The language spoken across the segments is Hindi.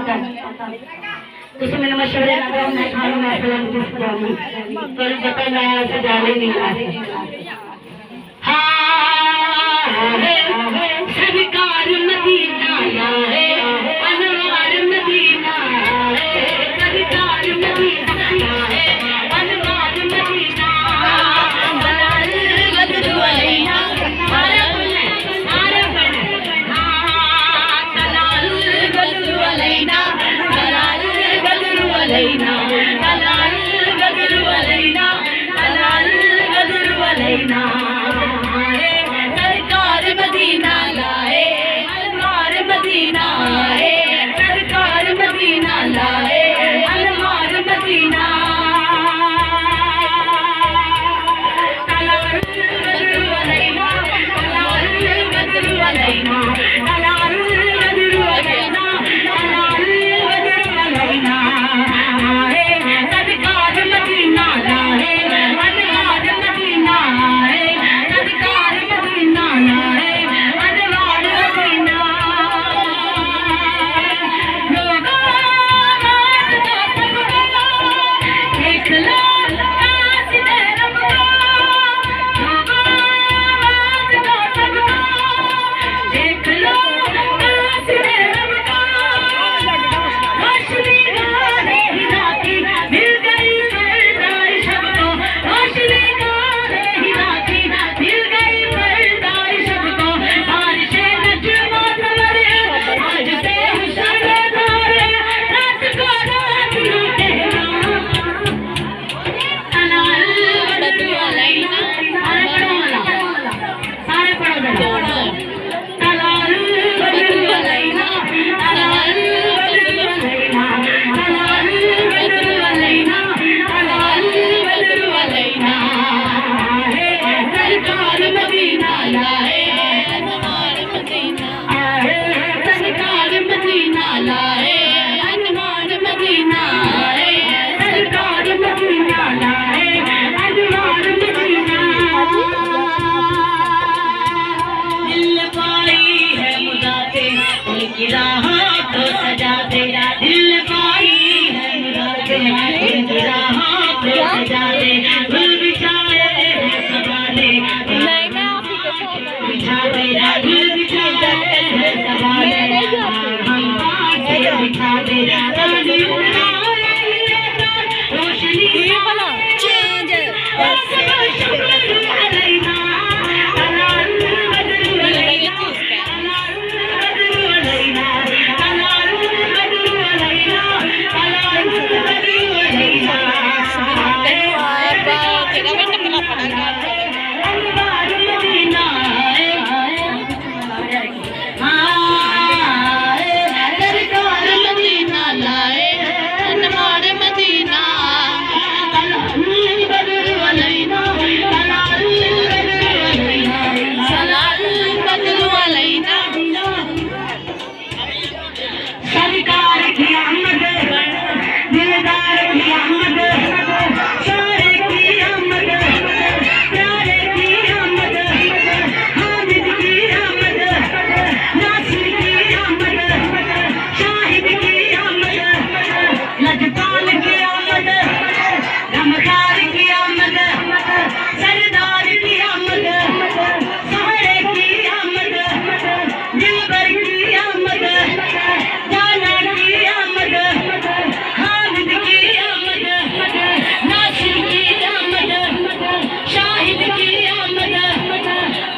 आता ਤੁਸੀਂ ਮੈਨੂੰ ਮਸ਼ਵਰੇ ਨਾ ਦਿਓ ਮੈਂ ਤੁਹਾਨੂੰ ਮੈਸੇਜ ਦਿਸ ਜਾਵਾਂ ਤੁਹਾਨੂੰ ਪਤਾ ਮੈਂ ऐसे जाने नहीं आ सरकार मदीना लाए अनवार मदीना सरकार मदीना लाए अनवार मदीना तलाल बदलू अलैना तलाल बदलू अलैना तलाल बदलू अलैना तलाल बदलू अलैना तलाल बदलू अलैना सरकार मदीना लाए अनवार मदीना आए सरकार मदीना लाए अनवार मदीना तलाल बदलू अलैना तलाल बदलू अलैना तलाल बदलू अलैना तलाल बदलू अलैना सरकार मदीना लाए अनवार मदीना आए सरकार मदीना लाए अनवार मदीना लोगों देख लो कासिद रब को लोगों देख लो कासिद रब को रोशनी गाने हिरा की मिल गई सरदार सबको रोशनी गाने हिरा की मिल गई सरदार सबको बारिशे नजमा सवरे आज से हुशरदार रात को रात लूटे तलाल बदलू अलैना सारे पढ़ो जरा तलाल बदलू अलैना तलाल बदलू अलैना तलाल बदलू अलैना तलाल बदलू अलैना सरकार मदीना लाए अनवार मदीना आए सरकार मदीना लाए अनवार मदीना आए सरकार मदीना लाए अनवार मदीना दिल पाई है मुरादे उनकी राहों को सजाते दिल पाई है मुरादे उनकी राहों को सजाते फूल बिछाए हैं सवाले बिछाते फूल बिछाए हैं सवाले हम बातें बिछाते रोशनी अलैना तलाल बदलू अलैना तलाल बदलू अलैना तलाल बदलू अलैना तलाल बदलू अलैना अनवार मदीना सरकार मदीना लाए अनवार मदीना तलाल बदलू अलैना तलाल बदलू अलैना तलाल बदलू अलैना सरकार की आमद दिलदार की आमद सारे की आमद प्यारे की आमद हामिद की आमद नासिर की आमद शाहिद की आमद लजपाल की आमद रमदार की आमद सरदार की आमद सहरे की आमद दिलबर की आमद जाना की आमद हामिद की आमद नासिर की आमद शाहिद की आमद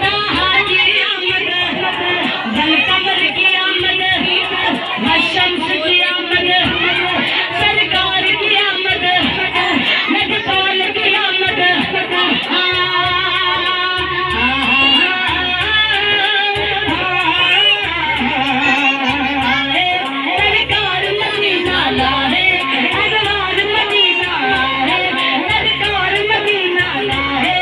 ताहा की आमद जलकमर की आमद शम्स की आमद सरकार की आमद लजपाल की आमद सरकार मदीना लाए अनवार मदीना आए सरकार मदीना लाए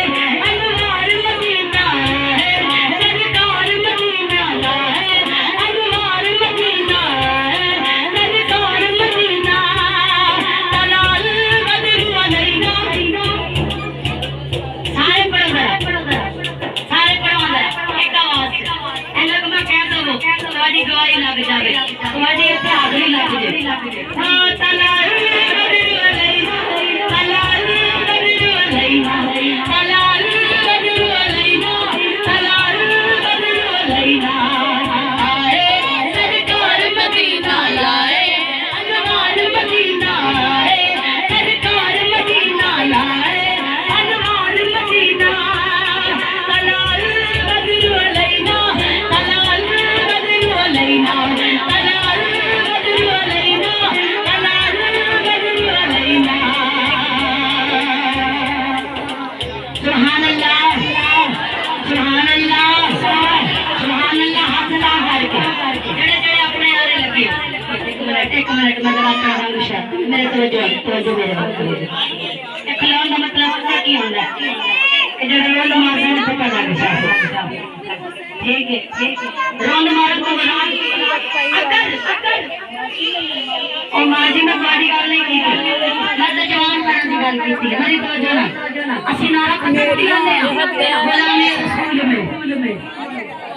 अनवार मदीना आए सरकार मदीना लाए अनवार मदीना आए सरकार मदीना तलाल बदलू अलैना सारे पढ़ो सारे पढ़ो एक आवाज से एना को मैं कह दो तुम्हारी गवाही लग जावे तुम्हारी इत्ते आग नहीं लग जाए एक मिनट मैं जरा मेरे तवज्जो मेरे खिलाने का मतलब पता की होता है कि जो रोल मारने में पता लग जाए। ठीक है रोल मारने को और माजी में बड़ी गल नहीं की मैं तो जवान करने की गल की थी मेरी तवज्जो ना असि नारा करते हैं गुलामी रसूल में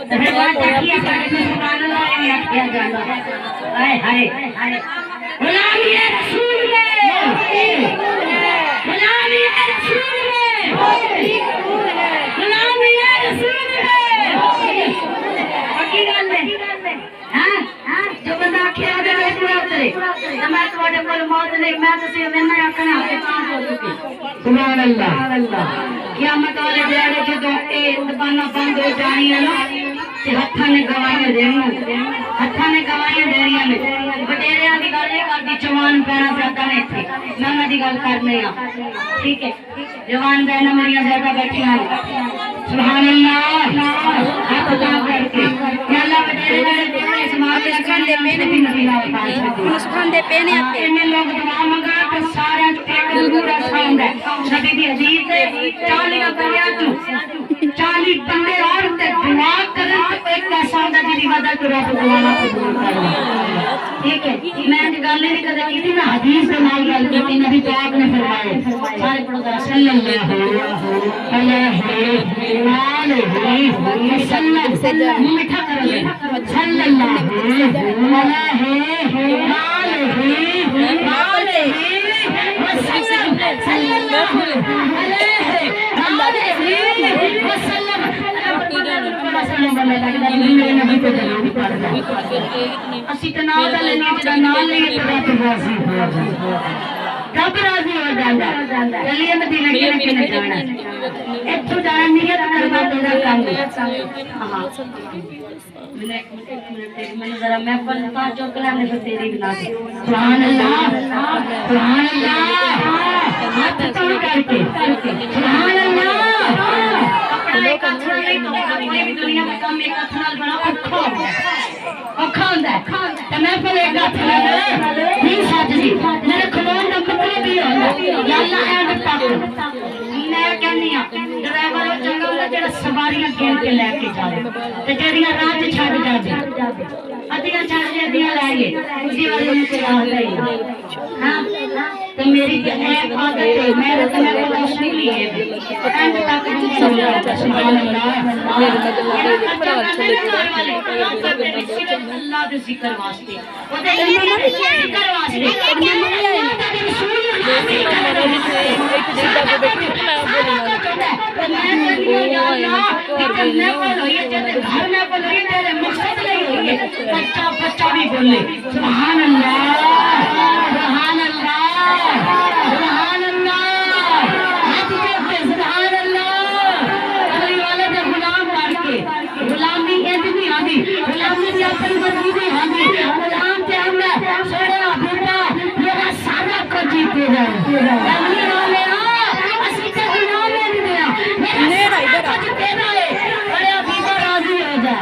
तो फिर बात किया जाए सुभान अल्लाह ने किया जाना हाय हाय गुलामी रसूल में गुलामी रसूल में गुलामी रसूल में पक्की गल है हां जो बंदा आखिया दे पूरा उतरे तो मैं तुम्हारे कोल मौत नहीं मैं तो सिर्फ मैंने आखना है चीज हो चुकी सुभान अल्लाह क़यामत वाले दिन जदों ए दुकानां बंद हो जानियां ना ते हत्थां ने गवाहियां देनियां ने बटेरियां दी गल नहीं करदी जवान पैना ज्यादा ने इत्थे मैं उन्हां दी गल करने आ ठीक है जवान बहना मेरियां ज्यादा बैठियां ने सुभान अल्लाह हाथ उठा करके अल्लाह बटेरे वाले समाज लगन दे पेने भी नबी नाल मुस्कान दे पेने आपे इन्ने लोग दुआ मंगा ते सारे एक पूरा साउंड है नबी दी हदीस है 40 बंदे तू 40 बंदे और ते दुआ करन तो एक ऐसा होंदा जिदी वजह तो रब दुआ कबूल करदा ठीक है मैं दी गल नहीं कदे की थी मैं हदीस दे नाल गल की नबी पाक ने फरमाया सारे पढ़ो सल्लल्लाहु अलैहि वसल्लम मीठा करो सल्लल्लाहु अलैहि वसल्लम सल्लल्लाहु अलैहि वसल्लम ਅਸੀਂ ਤਾਂ ਨਾਮ ਦਾ ਲੈਣੀ ਜਿਹੜਾ ਨਾਮ ਲਈਏ ਤਾਂ ਰੱਬ ਰਾਜ਼ੀ ਹੋ ਜਾਂਦਾ ਰੱਬ ਰਾਜ਼ੀ ਹੋ ਜਾਂਦਾ ਚੱਲੀਏ ਮਦੀਨਾ ਕਿਨੇ ਜਾਣਾ ਇੱਥੋਂ ਜਾਣਾ ਨੀਅਤ ਕਰਨਾ ਤੇਰਾ ਕੰਮ ਹੈ ਹਾਂ मैंने जरा मैं पलता चौक लाने पर तेरी बना दे सुभान अल्लाह हाथ तोड़ करके सुभान अल्लाह अपना एक हाथ नहीं तो कोई भी दुनिया में काम एक हाथ नाल बड़ा औखा होता है तो मैं पर एक हाथ नाल नहीं साजदी मेरे खलोन दा मतलब भी होंदा या अल्लाह एंड तक मैं कहनी आ ड्राइवर ओ चंगा होंदा जेड़ा सवारियां गिन के लेके जावे ते जेड़ियां राह च छड़ जावे अदियां छड़ जदियां लाइए उसी वाले ने चला दे हां तो मेरी एक आदत है मेरे तो मैं बोला सुनी है एंड तक सुभान अल्लाह मेरे मतलब बड़ा अच्छा अल्लाह दे जिक्र वास्ते ओदे जिक्र वास्ते बच्चा भी बोले सुभान अल्लाह सुभान अल्लाह सुभान अल्लाह सुभान अल्लाह अली वाले दे गुलाम बन के गुलामी इंज नहीं आंदी गुलामी दी अपनी मर्जी नहीं आंदी गुलाम ते हमने सोना बेटा मेरा सारा को जीते जाए अली वाले असली का गुलाम नहीं दिया मेरा इधर जीते जाए अरे अभी तो राजी हो जा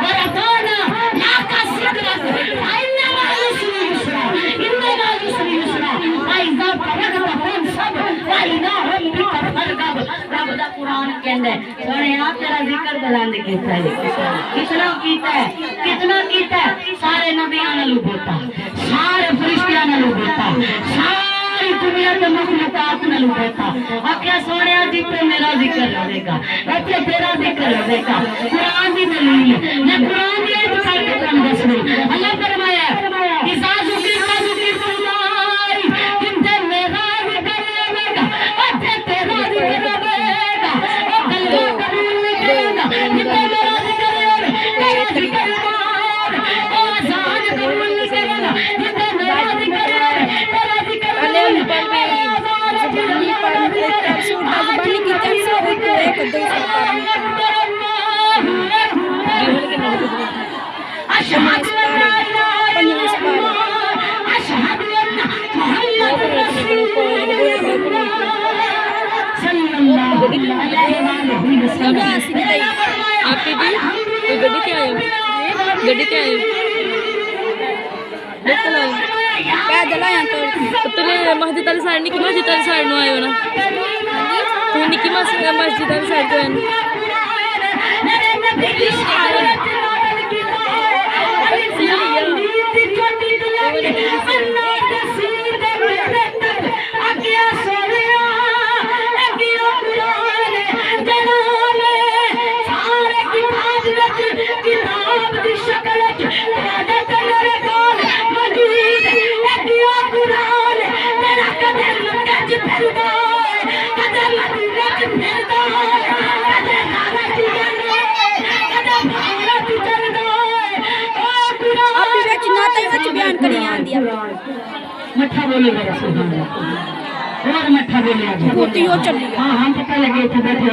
मेरा गाना ना का सिक्र आईना वाली सुना इन्ने वाली सुना आई जब परग तो हम सब आई ना हम भी परग रब दा कुरान कहंदा सोने आप तेरा जिक्र बुलंद कीता है कितना कीता सारे नबियां नाल बोलता सारे फरिश्तियां नाल बोलता सारी दुनिया के मखलूकात नाल बोलता आख्या सोने जिथे मेरा जिक्र रहेगा उथे तेरा जिक्र रहेगा कुरान दी दलील मैं कुरान दी आयत करके तुम दस रही अल्लाह फरमाया कि अशहदु अन ला इलाहा इल्लल्लाह अशहदु अन्ना मुहम्मदुर रसूलुल्लाह सल्लल्लाहु अलैहि वसल्लम। आप भी गड्डी क्या आए गड्डी क्या आए पैदल आया तुम्हें मस्जिद वाली साइड निकी मस्जिद वाली साइड नो आयो ना तुम्हें निकी मस्जिद वाली साइड को बयान करी आंदी मठा बोले और मठा बोले चली। हाँ हम तो पहले गए थे बैठे